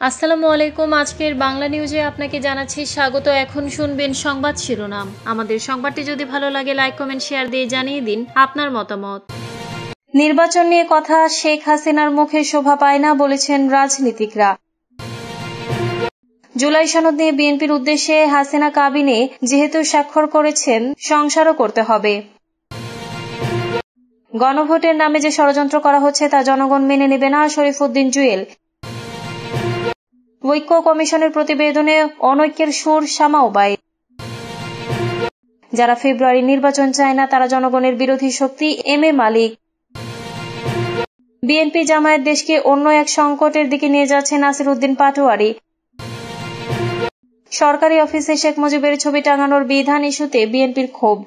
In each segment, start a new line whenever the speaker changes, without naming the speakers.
আসসালামু আলাইকুম। আজকের বাংলা নিউজে আপনাকে জানাচ্ছি স্বাগত। এখন শুনবেন সংবাদ শিরোনাম। আমাদের সংবাদটি যদি ভালো লাগে লাইক কমেন্ট শেয়ার দিয়ে জানিয়ে দিন আপনার মতামত। নির্বাচন নিয়ে কথা শেখ হাসিনার মুখে শোভা পায় না বলেছেন রাজনীতিকরা। জুলাই সনদ নিয়ে বিএনপির উদ্দেশ্যে হাসিনা কাবিনে যেহেতু স্বাক্ষর করেছেন সংস্কারও করতে হবে। গণভোটের নামে যে ষড়যন্ত্র করা হচ্ছে তা জনগণ মেনে নেবে না, শরীফউদ্দীন জুয়েল। ঐক্য কমিশনের প্রতিবেদনে অনৈক্যের সুর শামা ওবায়েদ। যারা ফেব্রুয়ারি নির্বাচন চায় না তারা জনগণের বিরোধী শক্তি, M A Malik. BNP Jamaat দেশকে অন্য এক সংকটের দিকে নিয়ে যাচ্ছে, নাসির উদ্দিন পাটোয়ারি। সরকারি অফিসে শেখ মুজিবের ছবি টাঙানোর বিধান ইস্যুতে বিএনপির ক্ষোভ।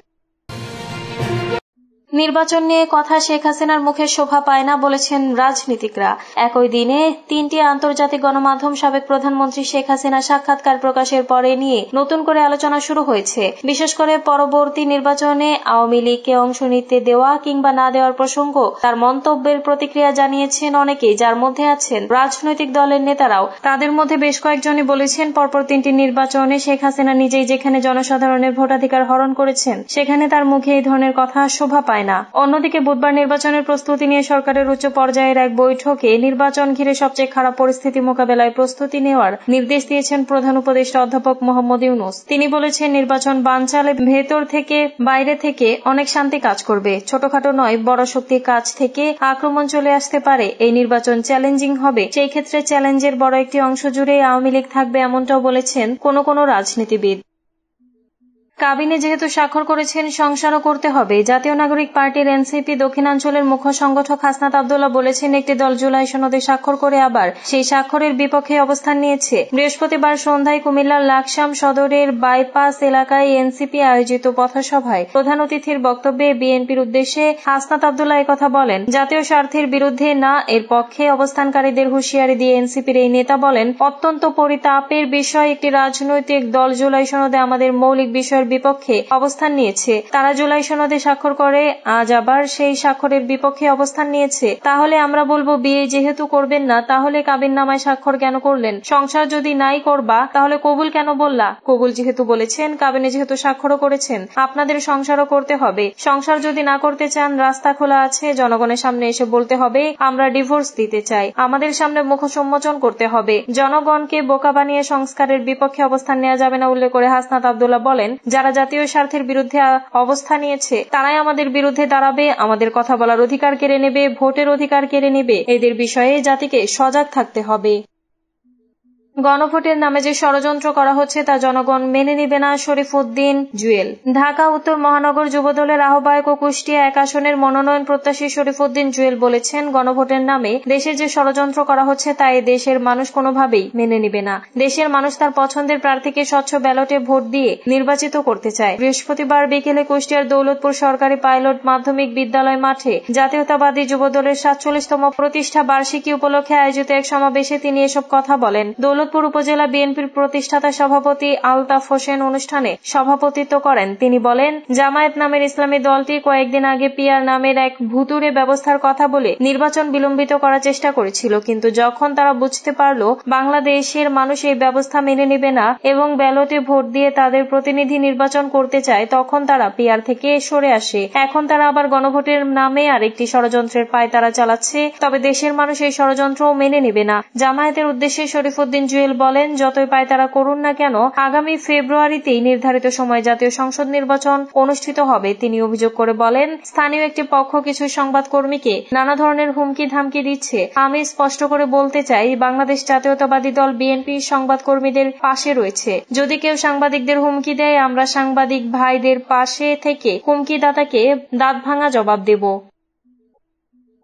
নির্বাচন নিয়ে কথা শেখ হাসিনার মুখে শোভা পায় না বলেছেন রাজনীতিকরা। একই দিনে 3টি আন্তর্জাতিক গণমাধ্যম সাবেক প্রধানমন্ত্রী শেখ হাসিনা সাক্ষাৎকার প্রকাশের পরে নিয়ে নতুন করে আলোচনা শুরু হয়েছে। বিশেষ করে পরবর্তী নির্বাচনে আওয়ামী লীগকে অংশ নিতে দেওয়া কিংবা না দেওয়ার প্রসঙ্গ তার মন্তব্যের প্রতিক্রিয়া জানিয়েছেন অনেকেই, যার মধ্যে আছেন রাজনৈতিক দলের নেতারাও। তাদের মধ্যে বেশ কয়েকজনই বলেছেন পরপর 3টি নির্বাচনে শেখ হাসিনা নিজেই যেখানে জনসাধারণের ভোটাধিকার হরণ করেছেন সেখানে তার মুখে এই ধরনের কথা শোভা পায় না। অন্যদিকে বুধবার নির্বাচনের প্রস্তুতি নিয়ে সরকারের উচ্চ পর্যায়ের এক বৈঠকে নির্বাচন ঘিরে সবচেয়ে খারাপ পরিস্থিতি মোকাবেলায় প্রস্তুতি নেওয়ার নির্দেশ দিয়েছেন প্রধান উপদেষ্টা অধ্যাপক মোহাম্মদ ইউনূস। তিনি বলেছেন, নির্বাচন বানচালে ভেতর থেকে বাইরে থেকে অনেক শান্তি কাজ করবে। ছোটখাটো নয়, বড় শক্তির কাছ থেকে আক্রমণ চলে আসতে পারে। এই নির্বাচন চ্যালেঞ্জিং হবে। সেই ক্ষেত্রে চ্যালেঞ্জের বড় একটি অংশ জুড়ে আওয়ামী লীগ থাকবে, এমনটাও বলেছেন কোন রাজনীতিবিদ। কাবিনে যেহেতু স্বাক্ষর করেছেন সংস্কারও করতে হবে। জাতীয় নাগরিক পার্টির এনসিপি দক্ষিণাঞ্চলের মুখ্য সংগঠক হাসনাত আব্দুল্লাহ বলেছেন, একটি দল জুলাই সনদে স্বাক্ষর করে আবার সেই স্বাক্ষরের বিপক্ষে অবস্থান নিয়েছে। বৃহস্পতিবার সন্ধ্যায় কুমিল্লার লাকসাম সদরের বাইপাস এলাকায় এনসিপি আয়োজিত পথসভায় প্রধান অতিথির বক্তব্যে বিএনপির উদ্দেশ্যে হাসনাত আব্দুল্লাহ কথা বলেন। জাতীয় স্বার্থের বিরুদ্ধে না, এর পক্ষে অবস্থানকারীদের হুঁশিয়ারি দিয়ে এনসিপির এই নেতা বলেন, অত্যন্ত পরিতাপের বিষয় একটি রাজনৈতিক দল জুলাই সনদে আমাদের মৌলিক বিষয়ের বিপক্ষে অবস্থান নিয়েছে। তারা জুলাই সনদে স্বাক্ষর করে আজ আবার সেই স্বাক্ষরের বিপক্ষে অবস্থান নিয়েছে। তাহলে আমরা বলবো, বিয়ে যেহেতু করবেন না তাহলে কাবিননামায় স্বাক্ষর কেন করলেন? সংসার যদি নাই করবা তাহলে কবুল কেন বললা? কবুল যেহেতু বলেছেন, কাবিনে যেহেতু স্বাক্ষরও করেছেন, আপনাদের সংসারও করতে হবে। সংসার যদি না করতে চান, রাস্তা খোলা আছে, জনগণের সামনে এসে বলতে হবে আমরা ডিভোর্স দিতে চাই। আমাদের সামনে মুখ সম্মোচন করতে হবে। জনগণকে বোকা বানিয়ে সংস্কারের বিপক্ষে অবস্থান নেওয়া যাবে না উল্লেখ করে হাসনাত আব্দুল্লাহ বলেন, যারা জাতীয় স্বার্থের বিরুদ্ধে অবস্থান নিয়েছে তারাই আমাদের বিরুদ্ধে দাঁড়াবে, আমাদের কথা বলার অধিকার কেড়ে নেবে, ভোটের অধিকার কেড়ে নেবে। এদের বিষয়ে জাতিকে সজাগ থাকতে হবে। গণভোটের নামে যে ষড়যন্ত্র করা হচ্ছে তা জনগণ মেনে নেবে না, শরীফউদ্দীন জুয়েল। ঢাকা উত্তর মহানগর যুবদলের আহ্বায়ক ও কুষ্টিয়া 1 আসনের মনোনয়ন প্রত্যাশী শরীফউদ্দীন জুয়েল বলেছেন, গণভোটের নামে দেশে যে ষড়যন্ত্র করা হচ্ছে তা এই দেশের মানুষ কোনোভাবেই মেনে নেবে না। দেশের মানুষ তার পছন্দের প্রার্থীকে স্বচ্ছ ব্যালটে ভোট দিয়ে নির্বাচিত করতে চায়। বৃহস্পতিবার বিকেলে কুষ্টিয়ার দৌলতপুর সরকারি পাইলট মাধ্যমিক বিদ্যালয় মাঠে জাতীয়তাবাদী যুবদলের 47তম প্রতিষ্ঠা বার্ষিকী উপলক্ষে আয়োজিত এক সমাবেশে তিনি এসব কথা বলেন। দৌলতপুর উপজেলা বিএনপির প্রতিষ্ঠাতা সভাপতি আলতাফ হোসেন অনুষ্ঠানে সভাপতিত্ব করেন। তিনি বলেন, জামায়াত নামের ইসলামী দলটি কয়েকদিন আগে পিআর নামের এক ভুতুড়ে ব্যবস্থার কথা বলে নির্বাচন বিলম্বিত করার চেষ্টা করেছিল, কিন্তু যখন তারা বুঝতে পারল বাংলাদেশের মানুষ এই ব্যবস্থা মেনে নেবে না এবং ব্যালটে ভোট দিয়ে তাদের প্রতিনিধি নির্বাচন করতে চায়, তখন তারা পিআর থেকে সরে আসে। এখন তারা আবার গণভোটের নামে আরেকটি ষড়যন্ত্রের পায়তারা চালাচ্ছে, তবে দেশের মানুষ এই ষড়যন্ত্রও মেনে নেবে না। জামায়াতের উদ্দেশ্যে শরীফউদ্দীন জুয়েল বলেন, যতই পায়তারা করুন না কেন, আগামী ফেব্রুয়ারিতেই নির্ধারিত সময় জাতীয় সংসদ নির্বাচন অনুষ্ঠিত হবে। তিনি অভিযোগ করে বলেন, স্থানীয় একটি পক্ষ কিছু সংবাদকর্মীকে নানা ধরনের হুমকি ধামকি দিচ্ছে। আমি স্পষ্ট করে বলতে চাই, বাংলাদেশ জাতীয়তাবাদী দল বিএনপি সংবাদকর্মীদের পাশে রয়েছে। যদি কেউ সাংবাদিকদের হুমকি দেয়, আমরা সাংবাদিক ভাইদের পাশে থেকে হুমকিদাতাকে দাঁত ভাঙা জবাব দেব।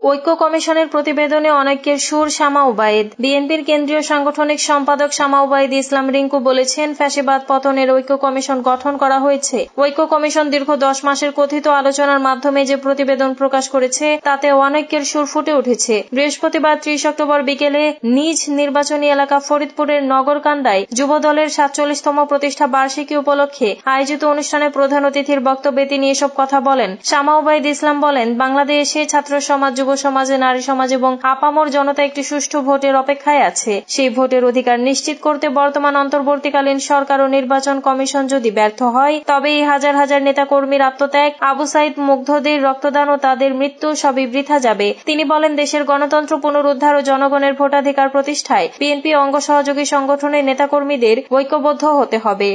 ঐক্য কমিশনের প্রতিবেদনে অনৈক্যের সুর শামা ওবায়েদ। বিএনপির কেন্দ্রীয় সাংগঠনিক সম্পাদক শামা ওবায়েদ ইসলাম রিঙ্কু বলেছেন, ফ্যাসিবাদ পতনের ঐক্য কমিশন গঠন করা হয়েছে। ঐক্য কমিশন দীর্ঘ 10 মাসের কথিত আলোচনার মাধ্যমে যে প্রতিবেদন প্রকাশ করেছে তাতে অনৈক্যের সুর ফুটে উঠেছে। বৃহস্পতিবার 30 অক্টোবর বিকেলে নিজ নির্বাচনী এলাকা ফরিদপুরের নগরকান্দায় যুবদলের 47তম প্রতিষ্ঠা বার্ষিকী উপলক্ষে আয়োজিত অনুষ্ঠানে প্রধান অতিথির বক্তব্যে তিনি এসব কথা বলেন। শামা ওবায়েদ ইসলাম বলেন, বাংলাদেশে ছাত্র সমাজ, যুব সমাজে, নারী সমাজ এবং আপামর জনতা একটি সুষ্ঠু ভোটের অপেক্ষায় আছে। সেই ভোটের অধিকার নিশ্চিত করতে বর্তমান অন্তর্বর্তীকালীন সরকার ও নির্বাচন কমিশন যদি ব্যর্থ হয়, তবে এই হাজার হাজার নেতাকর্মীর আত্মত্যাগ, আবু সাইদ মুগ্ধদের রক্তদান ও তাদের মৃত্যু সবই বৃথা যাবে। তিনি বলেন, দেশের গণতন্ত্র পুনরুদ্ধার ও জনগণের ভোটাধিকার প্রতিষ্ঠায় বিএনপি অঙ্গ সহযোগী সংগঠনের নেতাকর্মীদের ঐক্যবদ্ধ হতে হবে।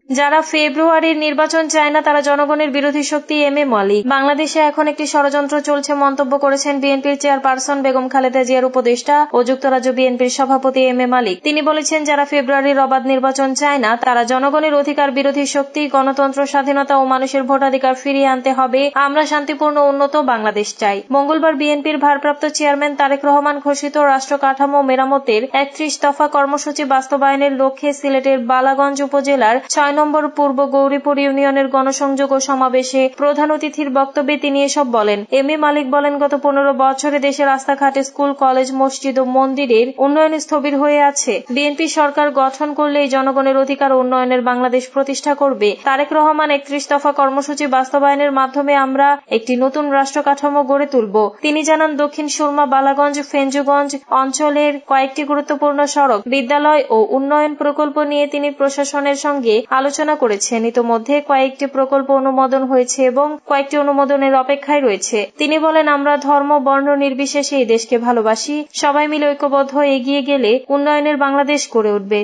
যারা ফেব্রুয়ারির নির্বাচন চায় না তারা জনগণের বিরোধী শক্তি। এম এ মালিক। বাংলাদেশে এখন একটি ষড়যন্ত্র চলছে মন্তব্য করেছেন বিএনপির চেয়ারপারসন বেগম খালেদা জিয়ার উপদেষ্টা ও যুক্তরাজ্য বিএনপির সভাপতি এম এ মালিক। তিনি বলেছেন, যারা ফেব্রুয়ারির অবাধ নির্বাচন চায় না তারা জনগণের অধিকার বিরোধী শক্তি। গণতন্ত্র, স্বাধীনতা ও মানুষের ভোটাধিকার ফিরিয়ে আনতে হবে। আমরা শান্তিপূর্ণ উন্নত বাংলাদেশ চাই। মঙ্গলবার বিএনপির ভারপ্রাপ্ত চেয়ারম্যান তারেক রহমান ঘোষিত রাষ্ট্র কাঠামো মেরামতের ৩১ দফা কর্মসূচি বাস্তবায়নের লক্ষ্যে সিলেটের বালাগঞ্জ উপজেলার ৬ নম্বর পূর্ব গৌরীপুর ইউনিয়নের গণসংযোগ ও সমাবেশে প্রধান অতিথির বক্তব্যে তিনি এসব বলেন। এম এ মালিক বলেন, গত ১৫ বছরে দেশের রাস্তাঘাটে, স্কুল, কলেজ, মসজিদ ও মন্দিরের উন্নয়ন স্থবির হয়ে আছে। বিএনপি সরকার গঠন করলে এই জনগণের অধিকার ও উন্নয়নের বাংলাদেশ প্রতিষ্ঠা করবে। তারেক রহমান ৩১ দফা কর্মসূচি বাস্তবায়নের মাধ্যমে আমরা একটি নতুন রাষ্ট্র কাঠামো গড়ে তুলব। তিনি জানান, দক্ষিণ সুরমা, বালাগঞ্জ, ফেঞ্জুগঞ্জ অঞ্চলের কয়েকটি গুরুত্বপূর্ণ সড়ক, বিদ্যালয় ও উন্নয়ন প্রকল্প নিয়ে তিনি প্রশাসনের সঙ্গে আলোচনা করেছেন। ইতোমধ্যে কয়েকটি প্রকল্প অনুমোদন হয়েছে এবং কয়েকটি অনুমোদনের অপেক্ষায় রয়েছে। তিনি বলেন, আমরা ধর্ম, বর্ণ নির্বিশেষে এই দেশকে ভালোবাসি। সবাই মিলে ঐক্যবদ্ধ এগিয়ে গেলে উন্নয়নের বাংলাদেশ গড়ে উঠবে।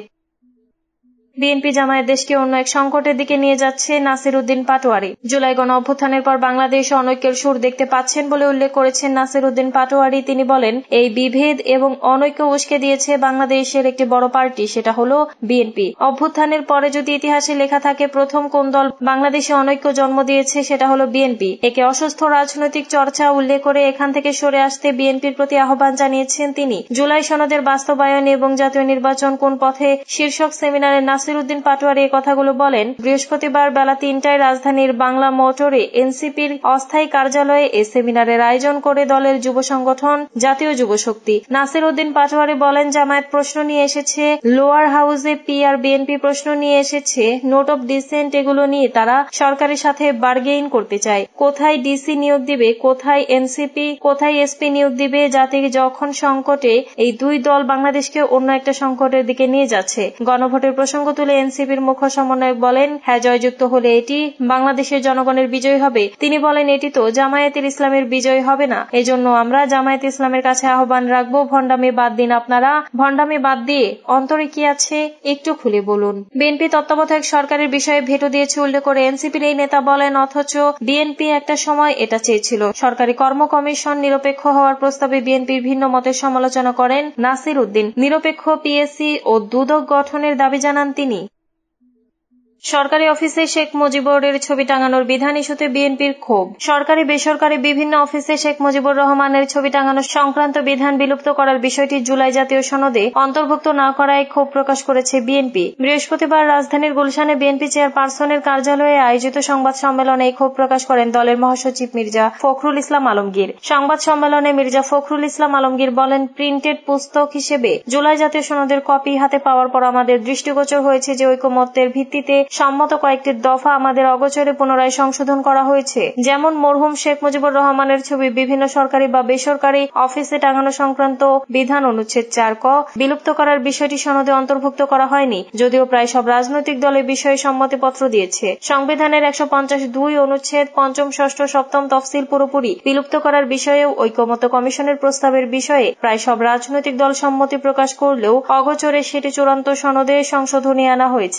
বিএনপি জামায়াত দেশকে অন্য এক সংকটের দিকে নিয়ে যাচ্ছে, নাসির উদ্দিন পাটোয়ারি। জুলাই গণ অভ্যুত্থানের পর বাংলাদেশ অনৈক্যের সুর দেখতে পাচ্ছেন বলে উল্লেখ করেছেন নাসির উদ্দিন পাটোয়ারি। তিনি বলেন, এই বিভেদ এবং অনৈক্য উস্কে দিয়েছে বাংলাদেশের একটি বড় পার্টি, সেটা হলো বিএনপি। অভ্যুত্থানের পরে যদি ইতিহাসে লেখা থাকে প্রথম কোন দল বাংলাদেশে অনৈক্য জন্ম দিয়েছে, সেটা হলো বিএনপি। একে অসুস্থ রাজনৈতিক চর্চা উল্লেখ করে এখান থেকে সরে আসতে বিএনপির প্রতি আহ্বান জানিয়েছেন তিনি। জুলাই সনদের বাস্তবায়ন এবং জাতীয় নির্বাচন কোন পথে শীর্ষক সেমিনারে নাসির উদ্দিন পাটোয়ারি এই কথাগুলো বলেন। বৃহস্পতিবার বেলা ৩টায় রাজধানীর বাংলা মোটরে এনসিপির অস্থায়ী কার্যালয়ে এই সেমিনারের আয়োজন করে দলের যুব সংগঠন জাতীয় যুব শক্তি। নাসির উদ্দিন পাটোয়ারি বলেন, জামায়াত প্রশ্ন নিয়ে এসেছে লোয়ার হাউসে, পিআর বিএনপি প্রশ্ন নিয়ে এসেছে নোট অফ ডিসেন্ট। এগুলো নিয়ে তারা সরকারের সাথে বার্গেইন করতে চায়। কোথায় ডিসি নিয়োগ দিবে, কোথায় এনসিপি, কোথায় এসপি নিয়োগ দিবে, যাতে যখন সংকটে এই দুই দল বাংলাদেশকে অন্য একটা সংকটের দিকে নিয়ে যাচ্ছে। গণভোটের প্রসঙ্গ তুলে এনসিপির মুখ্য সমন্বয়ক বলেন, হ্যাঁ, জয়যুক্ত হলে এটি বাংলাদেশের জনগণের বিজয় হবে। তিনি বলেন, এটি তো জামায়াতের ইসলামের বিজয় হবে না। এজন্য আমরা জামায়াত ইসলামের কাছে আহ্বান রাখবো, ভণ্ডামি বাদ দিন। আপনারা ভণ্ডামি বাদ দিয়ে অন্তরে কি আছে একটু খুলে বলুন। বিএনপি তত্ত্বাবধায়ক সরকারের বিষয়ে ভেটো দিয়েছে উল্লেখ করে এনসিপির এই নেতা বলেন, অথচ বিএনপি একটা সময় এটা চেয়েছিল। সরকারি কর্ম কমিশন নিরপেক্ষ হওয়ার প্রস্তাবে বিএনপির ভিন্ন মতের সমালোচনা করেন নাসির উদ্দিন। নিরপেক্ষ পিএসসি ও দুদক গঠনের দাবি জানান তিনি। সরকারি অফিসে শেখ মুজিবুরের ছবি টাঙানোর বিধান ইস্যুতে বিএনপির ক্ষোভ। সরকারি বেসরকারি বিভিন্ন অফিসে শেখ মুজিবুর রহমানের ছবি টাঙানো সংক্রান্ত বিধান বিলুপ্ত করার বিষয়টি জুলাই জাতীয় সনদে অন্তর্ভুক্ত না করায় ক্ষোভ প্রকাশ করেছে বিএনপি। বৃহস্পতিবার রাজধানীর গুলশানে বিএনপি চেয়ারপারসনের কার্যালয়ে আয়োজিত সংবাদ সম্মেলনে এই ক্ষোভ প্রকাশ করেন দলের মহাসচিব মির্জা ফখরুল ইসলাম আলমগীর। সংবাদ সম্মেলনে মির্জা ফখরুল ইসলাম আলমগীর বলেন, প্রিন্টেড পুস্তক হিসেবে জুলাই জাতীয় সনদের কপি হাতে পাওয়ার পর আমাদের দৃষ্টিগোচর হয়েছে যে ঐকমত্যের ভিত্তিতে সম্মত কয়েকটি দফা আমাদের অগোচরে পুনরায় সংশোধন করা হয়েছে। যেমন মরহুম শেখ মুজিবুর রহমানের ছবি বিভিন্ন সরকারি বা বেসরকারি অফিসে টাঙানো সংক্রান্ত বিধান অনুচ্ছেদ ৪ ক বিলুপ্ত করার বিষয়টি সনদে অন্তর্ভুক্ত করা হয়নি, যদিও প্রায় সব রাজনৈতিক দল এ বিষয়ে সম্মতিপত্র দিয়েছে। সংবিধানের ১৫০(২) অনুচ্ছেদ ৫ম, ৬ষ্ঠ, ৭ম তফসিল পুরোপুরি বিলুপ্ত করার বিষয়েও ঐকমত্য কমিশনের প্রস্তাবের বিষয়ে প্রায় সব রাজনৈতিক দল সম্মতি প্রকাশ করলেও অগোচরে সেটি চূড়ান্ত সনদে সংশোধনী আনা হয়েছে।